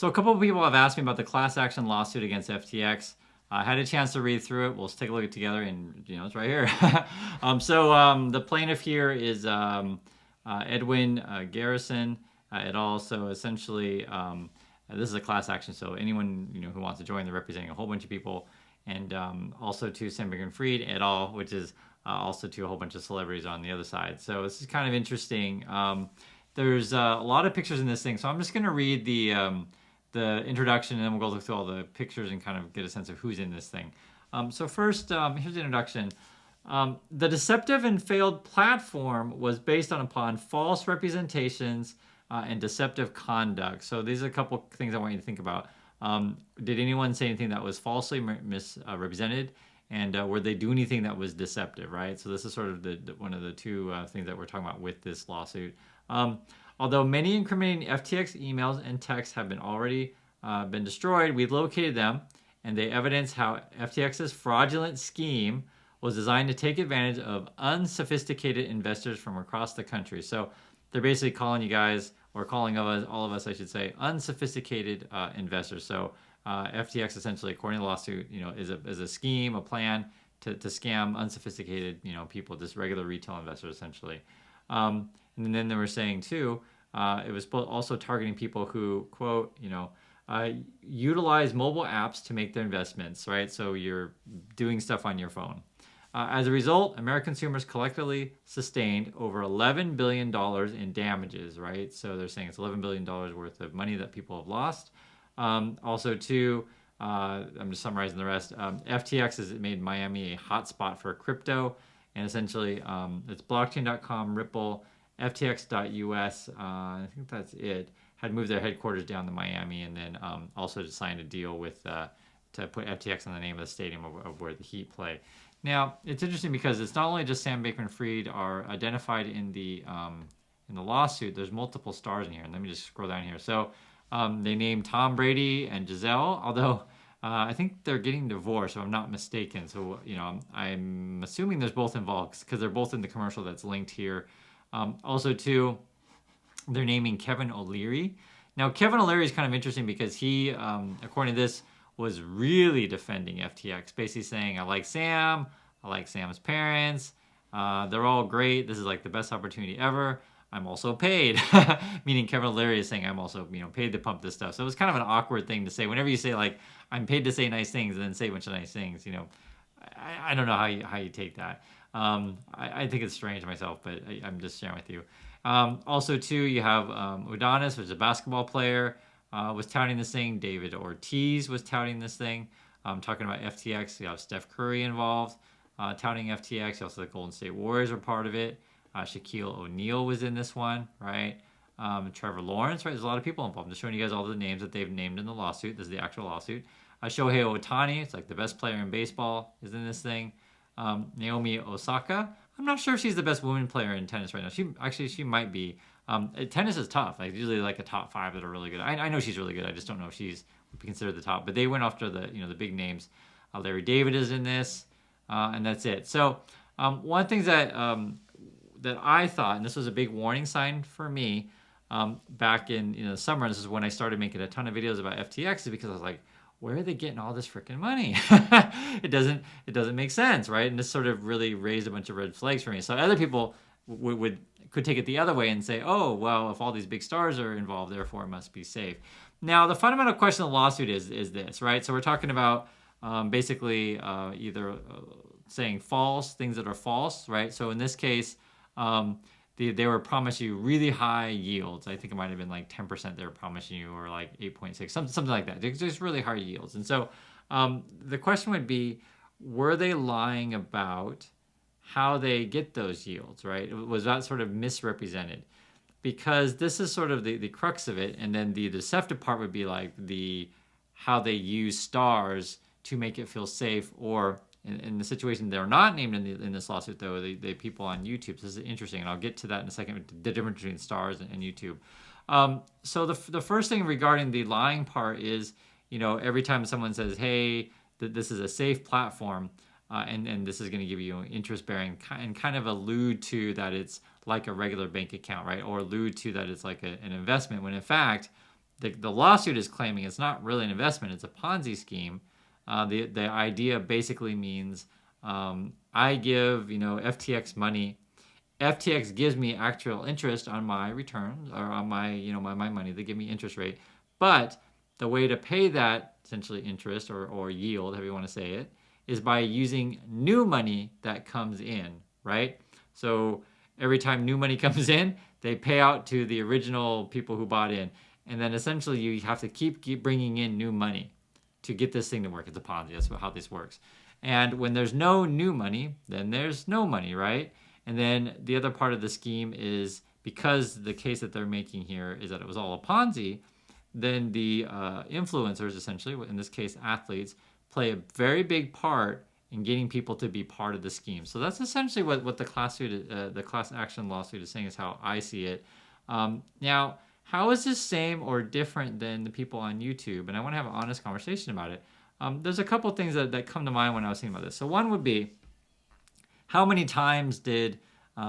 So a couple of people have asked me about the class action lawsuit against FTX. I had a chance to read through it. We'll take a look at it together, and it's right here. The plaintiff here is Edwin Garrison et al. So essentially, this is a class action. So anyone who wants to join, they're representing a whole bunch of people, and also to Sam Bankman-Fried et al., which is also to a whole bunch of celebrities on the other side. So this is kind of interesting. There's a lot of pictures in this thing, so I'm just going to read the introduction, and then we'll go through all the pictures and kind of get a sense of who's in this thing. So first, here's the introduction. The deceptive and failed platform was based upon false representations and deceptive conduct. So these are a couple things I want you to think about. Did anyone say anything that was falsely misrepresented? And were they do anything that was deceptive, right? So this is sort of one of the two things that we're talking about with this lawsuit. Although many incriminating FTX emails and texts have already been destroyed, we've located them, and they evidence how FTX's fraudulent scheme was designed to take advantage of unsophisticated investors from across the country. So they're basically calling you guys, or calling all of us, I should say, unsophisticated investors. So FTX essentially, according to the lawsuit, is a scheme, a plan to scam unsophisticated, people, just regular retail investors, essentially. And then they were saying too, it was also targeting people who, quote, utilize mobile apps to make their investments, right? So you're doing stuff on your phone. As a result, American consumers collectively sustained over $11 billion in damages, right? So they're saying it's $11 billion worth of money that people have lost. Also, too, I'm just summarizing the rest. FTX has made Miami a hotspot for crypto, and essentially it's blockchain.com, Ripple, FTX.us, I think that's it, had moved their headquarters down to Miami, and then also just signed a deal with to put FTX on the name of the stadium of where the Heat play. Now, it's interesting because it's not only just Sam Bankman-Fried are identified in the lawsuit. There's multiple stars in here, and let me just scroll down here. So they named Tom Brady and Giselle, although I think they're getting divorced, if I'm not mistaken. So I'm assuming there's both involved because they're both in the commercial that's linked here. Also, too, they're naming Kevin O'Leary. Now, Kevin O'Leary is kind of interesting because he, according to this, was really defending FTX, basically saying, I like Sam's parents, they're all great, this is like the best opportunity ever, I'm also paid. Meaning Kevin O'Leary is saying I'm also paid to pump this stuff. So it was kind of an awkward thing to say. Whenever you say like I'm paid to say nice things and then say a bunch of nice things, I don't know how you take that. I think it's strange myself, but I'm just sharing with you. Also, too, you have Udonis, which is a basketball player, was touting this thing. David Ortiz was touting this thing. Talking about FTX, you have Steph Curry involved, touting FTX. Also, the Golden State Warriors were part of it. Shaquille O'Neal was in this one, right? Trevor Lawrence, right? There's a lot of people involved. I'm just showing you guys all the names that they've named in the lawsuit. This is the actual lawsuit. Shohei Ohtani, it's like the best player in baseball, is in this thing. Naomi Osaka, I'm not sure if she's the best woman player in tennis right now. She might be. Tennis is tough. Like usually like a top 5 that are really good. I know she's really good. I just don't know if she's would be considered the top. But they went after the the big names. Larry David is in this, and that's it. So one thing that I thought, and this was a big warning sign for me back in the summer. And this is when I started making a ton of videos about FTX, is because I was like, where are they getting all this freaking money? It doesn't make sense, right? And this sort of really raised a bunch of red flags for me. So other people could take it the other way and say, oh, well, if all these big stars are involved, therefore it must be safe. Now, the fundamental question of the lawsuit is this, right? So we're talking about basically either saying false, things that are false, right? So in this case, they were promising you really high yields. I think it might have been like 10% they were promising you, or like 8.6, something like that. Just really high yields. And so the question would be, were they lying about how they get those yields, right? Was that sort of misrepresented? Because this is sort of the crux of it. And then the deceptive part would be like how they use stars to make it feel safe, or in the situation they're not named in this lawsuit, though, the people on YouTube. So this is interesting, and I'll get to that in a second, the difference between stars and YouTube. So the first thing regarding the lying part is, every time someone says, hey, this is a safe platform, and this is going to give you interest bearing, and kind of allude to that it's like a regular bank account, right? Or allude to that it's like an investment, when in fact, the lawsuit is claiming it's not really an investment; it's a Ponzi scheme. The idea basically means I give FTX money. FTX gives me actual interest on my returns or on my my money. They give me interest rate, but the way to pay that essentially interest or yield, however you want to say it, is by using new money that comes in, right? So every time new money comes in, they pay out to the original people who bought in, and then essentially you have to keep bringing in new money to get this thing to work. It's a Ponzi. That's how this works. And when there's no new money, then there's no money, right? And then the other part of the scheme is because the case that they're making here is that it was all a Ponzi, then the influencers, essentially, in this case athletes, play a very big part in getting people to be part of the scheme. So that's essentially what the class action lawsuit is saying, is how I see it. Now, how is this same or different than the people on YouTube? And I want to have an honest conversation about it. There's a couple things that come to mind when I was thinking about this. So one would be, how many times did,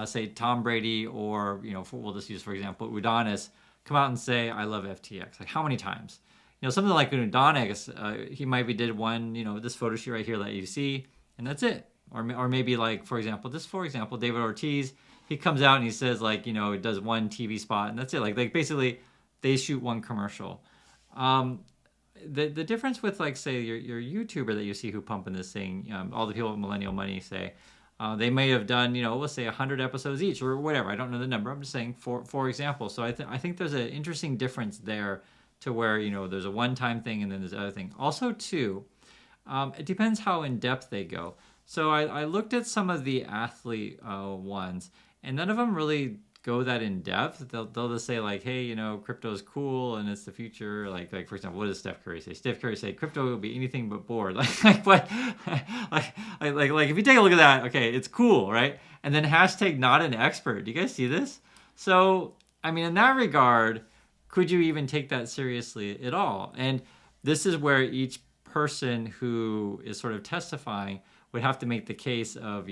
say, Tom Brady or, we'll just use, for example, Udonis come out and say, I love FTX? Like, how many times? Something like Udonis, he maybe did one, this photo shoot right here that you see, and that's it. Or maybe like, for example, David Ortiz, he comes out and he says like, it does one TV spot and that's it. Like basically they shoot one commercial. The difference with like, say your YouTuber that you see who pumping this thing, all the people with Millennial Money say, they may have done, let's say 100 episodes each or whatever. I don't know the number. I'm just saying for example. So I think there's an interesting difference there to where, there's a one-time thing and then there's other thing. Also too, it depends how in depth they go. So I looked at some of the athlete ones, and none of them really go that in depth. They'll just say like, hey, crypto is cool and it's the future. Like for example, what does Steph Curry say? Steph Curry say crypto will be anything but bored. Like what? like if you take a look at that, okay, it's cool, right? And then hashtag not an expert. Do you guys see this? So I mean, in that regard, could you even take that seriously at all? And this is where each person who is sort of testifying would have to make the case of,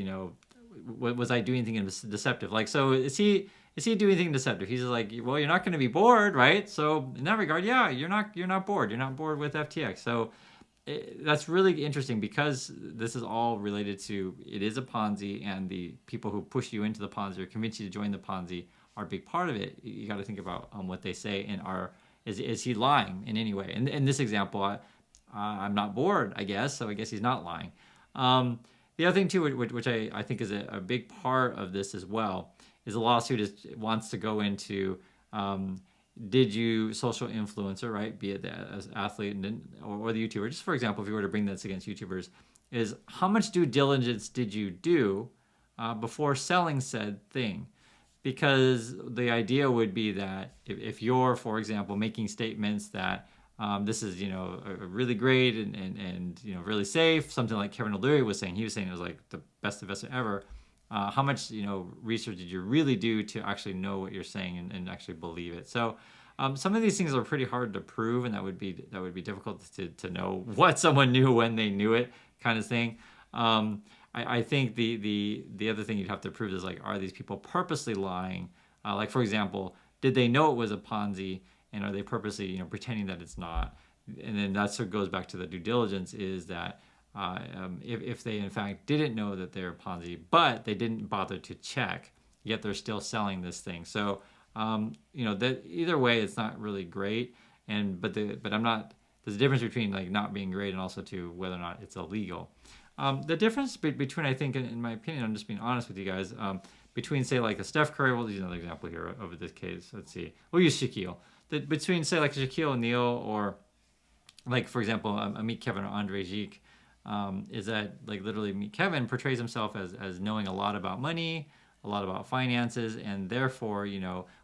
was I doing anything deceptive? Like, so is he doing anything deceptive? He's like, well, you're not going to be bored, right? So in that regard, yeah, you're not bored. You're not bored with FTX. So that's really interesting because this is all related to, it is a Ponzi, and the people who push you into the Ponzi or convince you to join the Ponzi are a big part of it. You got to think about what they say and is he lying in any way? In this example, I'm not bored, I guess, so I guess he's not lying. The other thing too, which I think is a big part of this as well, is the lawsuit wants to go into, did you social influencer, right, be it as athlete or the YouTuber, just for example, if you were to bring this against YouTubers, is how much due diligence did you do before selling said thing? Because the idea would be that if you're, for example, making statements that this is, really great and really safe, something like Kevin O'Leary was saying. He was saying it was like the best investment ever. How much, research did you really do to actually know what you're saying and actually believe it? So some of these things are pretty hard to prove, and that would be difficult to know what someone knew when they knew it, kind of thing. I think the other thing you'd have to prove is like, are these people purposely lying? Like, for example, did they know it was a Ponzi, and are they purposely pretending that it's not? And then that sort of goes back to the due diligence, is that if they in fact didn't know that they're Ponzi, but they didn't bother to check, yet they're still selling this thing. So that either way, it's not really great. But I'm not. There's a difference between like not being great and also to whether or not it's illegal. The difference between, I think, in my opinion, I'm just being honest with you guys, between, say, like a Steph Curry, we'll use another example here of this case. Let's see. We'll use Shaquille. Between, say, like Shaquille O'Neal or, like, for example, Meet Kevin or Andre Gique, is that, like, literally Meet Kevin portrays himself as knowing a lot about money, a lot about finances, and therefore,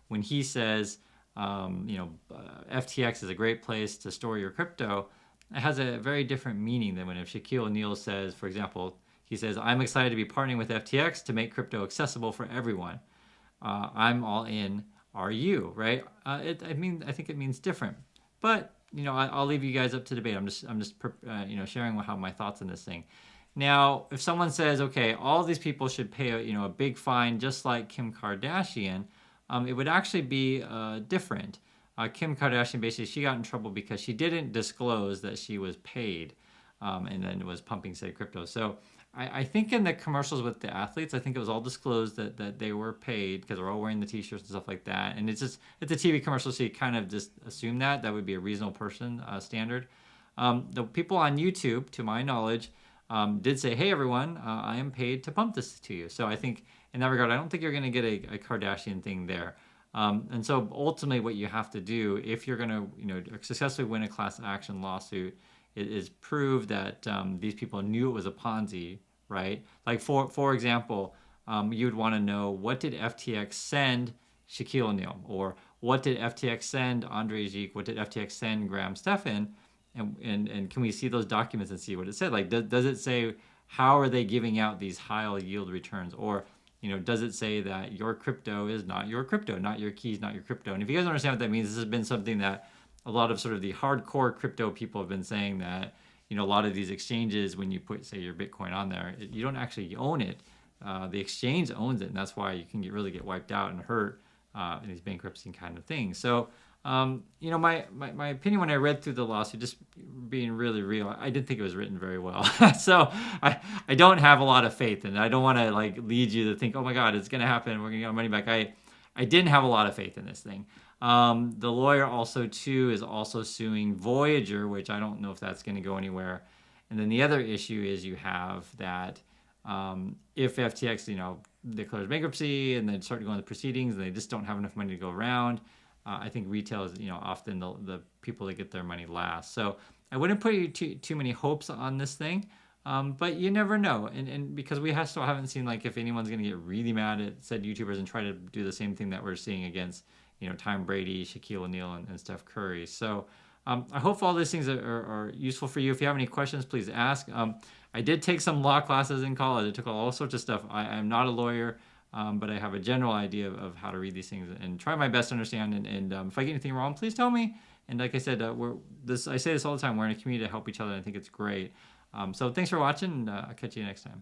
when he says, FTX is a great place to store your crypto, it has a very different meaning than when if Shaquille O'Neal says, for example, he says, I'm excited to be partnering with FTX to make crypto accessible for everyone. I'm all in. Are you, right? I think it means different. But, I'll leave you guys up to debate. I'm just sharing how my thoughts on this thing. Now, if someone says, okay, all these people should pay a big fine just like Kim Kardashian, it would actually be different. Kim Kardashian, basically, she got in trouble because she didn't disclose that she was paid, and then was pumping said crypto. So I think in the commercials with the athletes, I think it was all disclosed that they were paid because they're all wearing the t-shirts and stuff like that. And it's a TV commercial, so you kind of just assume that would be a reasonable person standard. The people on YouTube, to my knowledge, did say, "Hey everyone, I am paid to pump this to you." So I think in that regard, I don't think you're going to get a Kardashian thing there. And so ultimately, what you have to do if you're going to, successfully win a class action lawsuit, is prove that these people knew it was a Ponzi, right? Like for example, you'd want to know, what did FTX send Shaquille O'Neal, or what did FTX send Andre Gik, what did FTX send Graham Stephan, and can we see those documents and see what it said? Like, does it say how are they giving out these high yield returns, or does it say that your crypto is not your crypto, not your keys, not your crypto? And if you guys understand what that means, this has been something that a lot of sort of the hardcore crypto people have been saying, that a lot of these exchanges, when you put, say, your Bitcoin on there, you don't actually own it. The exchange owns it, and that's why you can really get wiped out and hurt in these bankruptcy kind of things. So, my opinion when I read through the lawsuit, just being really real, I didn't think it was written very well. So I don't have a lot of faith in it. I don't want to like lead you to think, oh my God, it's going to happen, we're going to get our money back. I didn't have a lot of faith in this thing. The lawyer also too is also suing Voyager, which I don't know if that's going to go anywhere. And then the other issue is you have that if FTX, declares bankruptcy and then start going to the proceedings, and they just don't have enough money to go around. I think retail is, often the people that get their money last. So I wouldn't put too many hopes on this thing, but you never know. And because we still haven't seen like if anyone's going to get really mad at said YouTubers and try to do the same thing that we're seeing against, Tom Brady, Shaquille O'Neal, and Steph Curry. So I hope all these things are useful for you. If you have any questions, please ask. I did take some law classes in college. I took all sorts of stuff. I'm not a lawyer. But I have a general idea of how to read these things and try my best to understand. And if I get anything wrong, please tell me. And like I said, I say this all the time. We're in a community to help each other. And I think it's great. So thanks for watching. And I'll catch you next time.